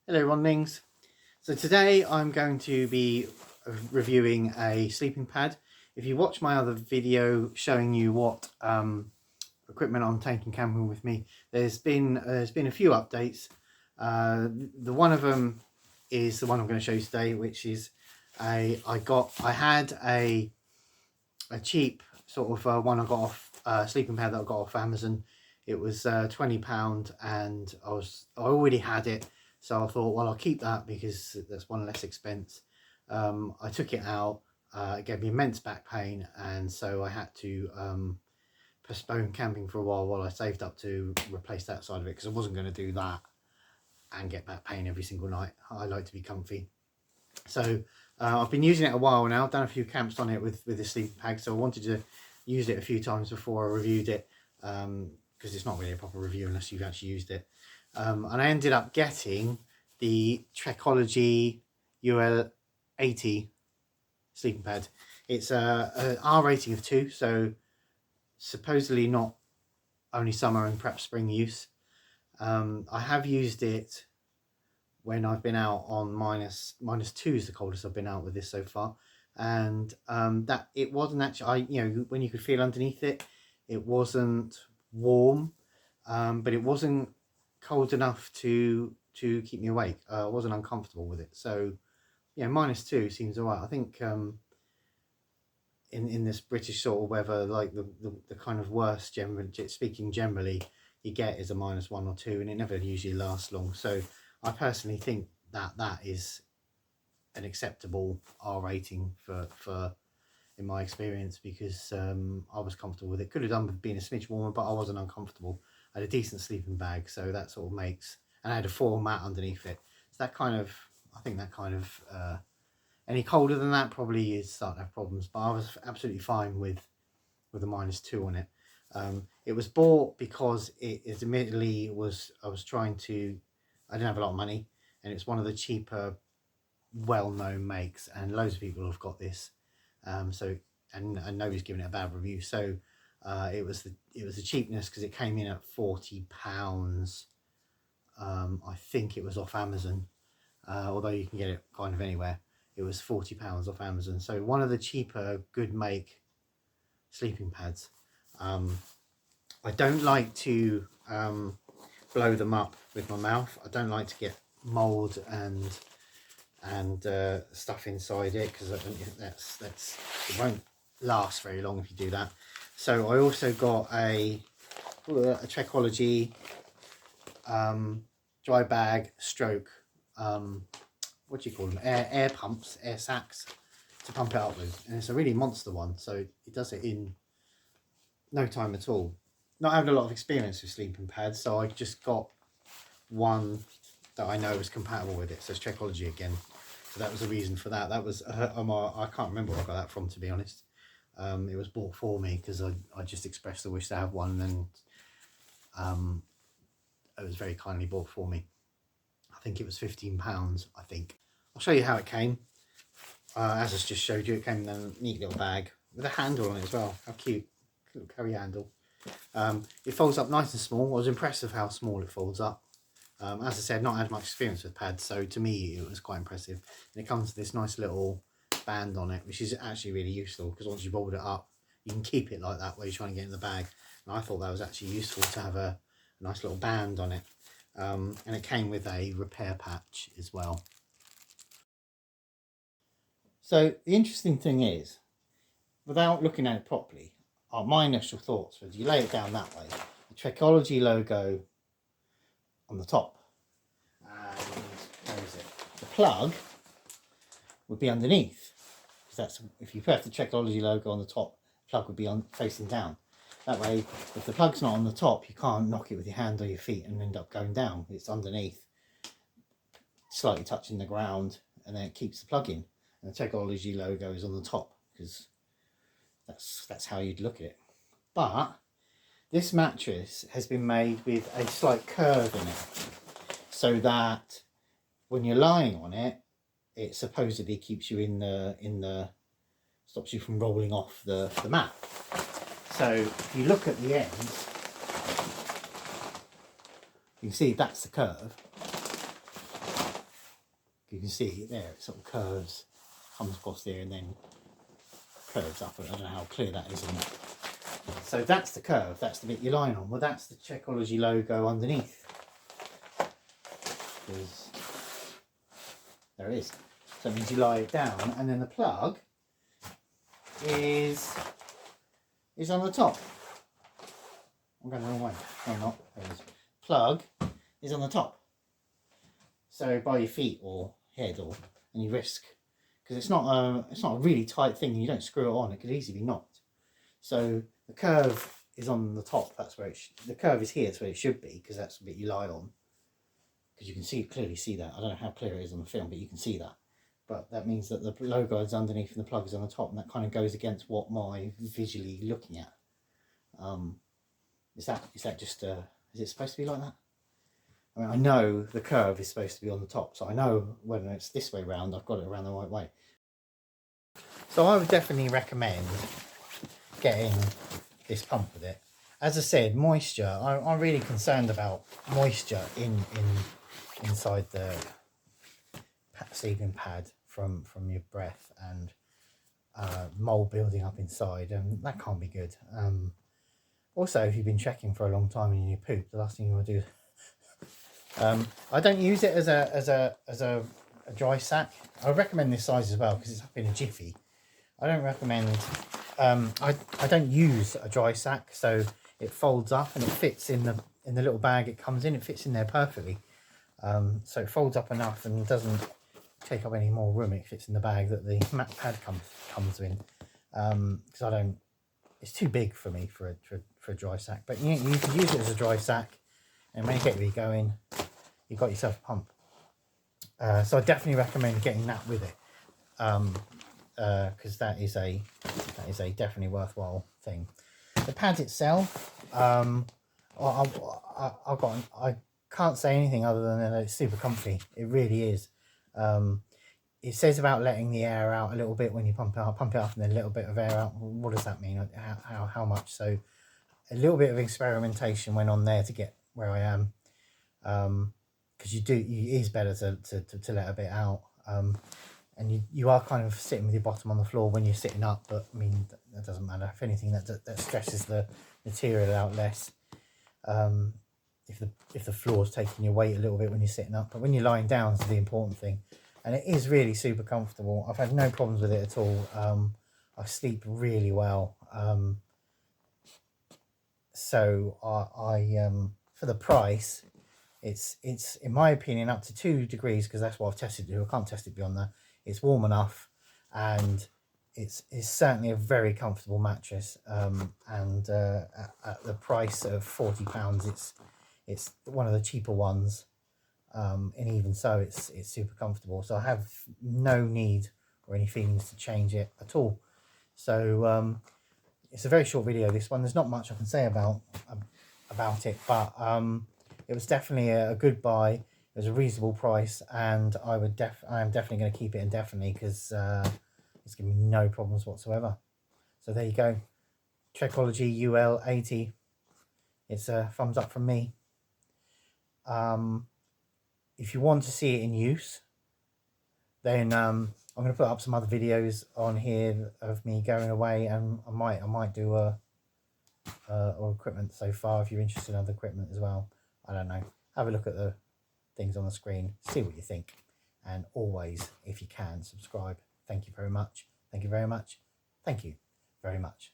Hello Ronlings. So today I'm going to be reviewing a sleeping pad. If you watch my other video showing you what equipment I'm taking camping with me, there's been a few updates. The one of them is the one I'm going to show you today, which is I had a cheap sort of one I got off sleeping pad that I got off Amazon. It was £20 and I already had it. So I thought, well, I'll keep that because that's one less expense. I took it out, it gave me immense back pain, and so I had to postpone camping for a while I saved up to replace that side of it, because I wasn't going to do that and get back pain every single night. I like to be comfy. So I've been using it a while now. I've done a few camps on it with the sleeping bag, so I wanted to use it a few times before I reviewed it, because it's not really a proper review unless you've actually used it. And I ended up getting the Trekology ul80 sleeping pad. It's a R rating of 2, so supposedly not only summer and perhaps spring use. I have used it when I've been out on minus 2 is the coldest I've been out with this so far, and that it wasn't actually, when you could feel underneath it, it wasn't warm, but it wasn't cold enough to keep me awake. I wasn't uncomfortable with it, so yeah, minus 2 seems all right. I think in this British sort of weather, like the kind of worst, speaking generally, you get is a minus 1 or 2, and it never usually lasts long. So I personally think that is an acceptable R rating for in my experience, because I was comfortable with it. Could have done with being a smidge warmer, but I wasn't uncomfortable. I had a decent sleeping bag, so that sort of makes, and I had a full mat underneath it. So that kind of, I think that kind of, any colder than that probably is start to have problems, but I was absolutely fine with a minus 2 on it. It was bought because it admittedly was, I didn't have a lot of money, and it's one of the cheaper, well-known makes, and loads of people have got this. And nobody's given it a bad review. So it was the cheapness, because it came in at £40. I think it was off Amazon, although you can get it kind of anywhere. It was £40 off Amazon. So one of the cheaper, good make sleeping pads. I don't like to blow them up with my mouth. I don't like to get mold and stuff inside it, because it won't last very long if you do that. So I also got a Trekology dry bag stroke, what do you call them, air pumps, air sacs to pump it up with, and it's a really monster one, so it does it in no time at all. Not having a lot of experience with sleeping pads, so I just got one that I know was compatible with it. So it's Trekology again. So that was the reason for that. That was I can't remember where I got that from, to be honest. It was bought for me because I just expressed the wish to have one, and it was very kindly bought for me. I think it was £15, I think. I'll show you how it came. As I just showed you, it came in a neat little bag with a handle on it as well. How cute. Little carry handle. It folds up nice and small. I was impressed with how small it folds up. As I said, not had much experience with pads, so to me it was quite impressive. And it comes with this nice little band on it, which is actually really useful, because once you've rolled it up, you can keep it like that while you're trying to get in the bag. And I thought that was actually useful to have a nice little band on it. And it came with a repair patch as well. So the interesting thing is, without looking at it properly, my initial thoughts was, you lay it down that way, the Trekology logo on the top, and where is it? The plug would be underneath, because that's, if you put the Trekology logo on the top, the plug would be facing down. That way, if the plug's not on the top, you can't knock it with your hand or your feet and end up going down. It's underneath, slightly touching the ground, and then it keeps the plug in. And the Trekology logo is on the top, because that's how you'd look at it. But this mattress has been made with a slight curve in it, so that when you're lying on it, it supposedly keeps you in the stops you from rolling off the mat. So if you look at the ends, you can see that's the curve. You can see there, it sort of curves, comes across there and then curves up. I don't know how clear that is on that. So that's the curve, that's the bit you're lying on. Well, that's the Trekology logo underneath. There it is. So it means you lie it down, and then the plug is on the top. I'm going the wrong way. No, I'm not. There it is. Plug is on the top. So by your feet or head or any risk, because it's not a really tight thing. You don't screw it on. It could easily be knocked. So the curve is on the top. That's where the curve is here. That's where it should be, because that's the bit you lie on. Because you can clearly see that. I don't know how clear it is on the film, but you can see that. But that means that the logo is underneath and the plug is on the top, and that kind of goes against what my visually looking at. Is that just is it supposed to be like that? I mean, I know the curve is supposed to be on the top, so I know whether it's this way round, I've got it around the right way. So I would definitely recommend getting this pump with it. As I said, moisture. I'm really concerned about moisture inside the sleeping pad from your breath and mold building up inside, and that can't be good. Also, if you've been trekking for a long time and you poop, the last thing you want to do. I don't use it as a dry sack. I recommend this size as well because it's up in a jiffy. I don't recommend. I don't use a dry sack, so it folds up and it fits in the little bag it comes in. It fits in there perfectly. So it folds up enough and doesn't take up any more room. It fits in the bag that the mat pad comes in. Because I don't. It's too big for me for a dry sack. But you can use it as a dry sack, and when you get where you're going, you've got yourself a pump. So I definitely recommend getting that with it, because that is a definitely worthwhile thing. The pad itself, I can't say anything other than that it's super comfy. It really is. It says about letting the air out a little bit when you pump it up, and then a little bit of air out. What does that mean? How much? So a little bit of experimentation went on there to get where I am, because it is better to let a bit out, and you are kind of sitting with your bottom on the floor when you're sitting up, but I mean that doesn't matter. If anything, that stresses the material out less. If the floor's taking your weight a little bit when you're sitting up, but when you're lying down is the important thing. And it is really super comfortable. I've had no problems with it at all. I sleep really well. So I for the price, it's in my opinion up to 2 degrees, because that's what I've tested it to. I can't test it beyond that. It's warm enough, and it's certainly a very comfortable mattress. And at the price of £40, it's one of the cheaper ones. And even so, it's super comfortable. So I have no need or any feelings to change it at all. So it's a very short video, this one. There's not much I can say about it, but it was definitely a good buy. It was a reasonable price, and I am definitely going to keep it indefinitely, because it's giving me no problems whatsoever. So there you go, Trekology ul80. It's a thumbs up from me. If you want to see it in use, then I'm going to put up some other videos on here of me going away, and I might do or equipment so far. If you're interested in other equipment as well, I don't know. Have a look at the things on the screen, see what you think, and always, if you can, subscribe. Thank you very much. Thank you very much. Thank you very much.